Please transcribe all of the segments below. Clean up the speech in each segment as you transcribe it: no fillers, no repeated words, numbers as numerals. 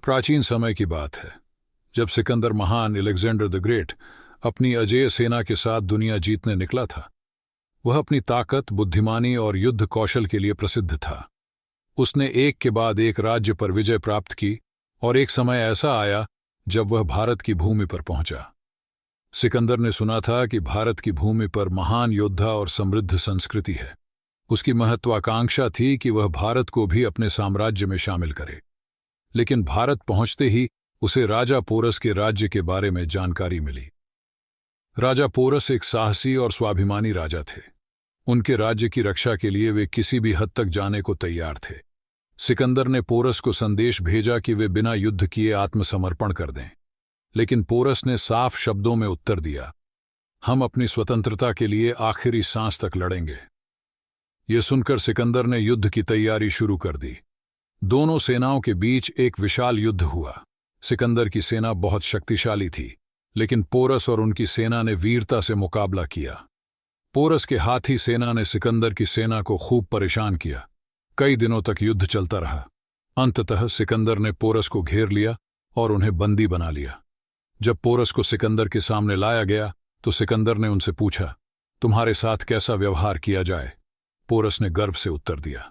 प्राचीन समय की बात है, जब सिकंदर महान अलेक्जेंडर द ग्रेट अपनी अजेय सेना के साथ दुनिया जीतने निकला था। वह अपनी ताकत, बुद्धिमानी और युद्ध कौशल के लिए प्रसिद्ध था। उसने एक के बाद एक राज्य पर विजय प्राप्त की और एक समय ऐसा आया जब वह भारत की भूमि पर पहुंचा। सिकंदर ने सुना था कि भारत की भूमि पर महान योद्धा और समृद्ध संस्कृति है। उसकी महत्वाकांक्षा थी कि वह भारत को भी अपने साम्राज्य में शामिल करे। लेकिन भारत पहुंचते ही उसे राजा पोरस के राज्य के बारे में जानकारी मिली। राजा पोरस एक साहसी और स्वाभिमानी राजा थे। उनके राज्य की रक्षा के लिए वे किसी भी हद तक जाने को तैयार थे। सिकंदर ने पोरस को संदेश भेजा कि वे बिना युद्ध किए आत्मसमर्पण कर दें, लेकिन पोरस ने साफ शब्दों में उत्तर दिया, हम अपनी स्वतंत्रता के लिए आखिरी सांस तक लड़ेंगे। यह सुनकर सिकंदर ने युद्ध की तैयारी शुरू कर दी। दोनों सेनाओं के बीच एक विशाल युद्ध हुआ। सिकंदर की सेना बहुत शक्तिशाली थी, लेकिन पोरस और उनकी सेना ने वीरता से मुकाबला किया। पोरस के हाथी सेना ने सिकंदर की सेना को खूब परेशान किया। कई दिनों तक युद्ध चलता रहा। अंततः सिकंदर ने पोरस को घेर लिया और उन्हें बंदी बना लिया। जब पोरस को सिकंदर के सामने लाया गया तो सिकंदर ने उनसे पूछा, तुम्हारे साथ कैसा व्यवहार किया जाए? पोरस ने गर्व से उत्तर दिया,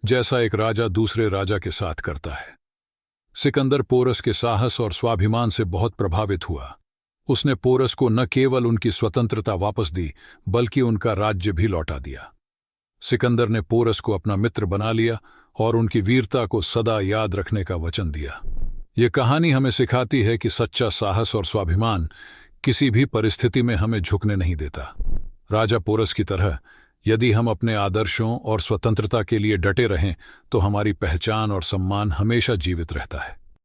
जैसा एक राजा दूसरे राजा के साथ करता है। सिकंदर पोरस के साहस और स्वाभिमान से बहुत प्रभावित हुआ। उसने पोरस को न केवल उनकी स्वतंत्रता वापस दी, बल्कि उनका राज्य भी लौटा दिया। सिकंदर ने पोरस को अपना मित्र बना लिया और उनकी वीरता को सदा याद रखने का वचन दिया। यह कहानी हमें सिखाती है कि सच्चा साहस और स्वाभिमान किसी भी परिस्थिति में हमें झुकने नहीं देता। राजा पोरस की तरह यदि हम अपने आदर्शों और स्वतंत्रता के लिए डटे रहें तो हमारी पहचान और सम्मान हमेशा जीवित रहता है।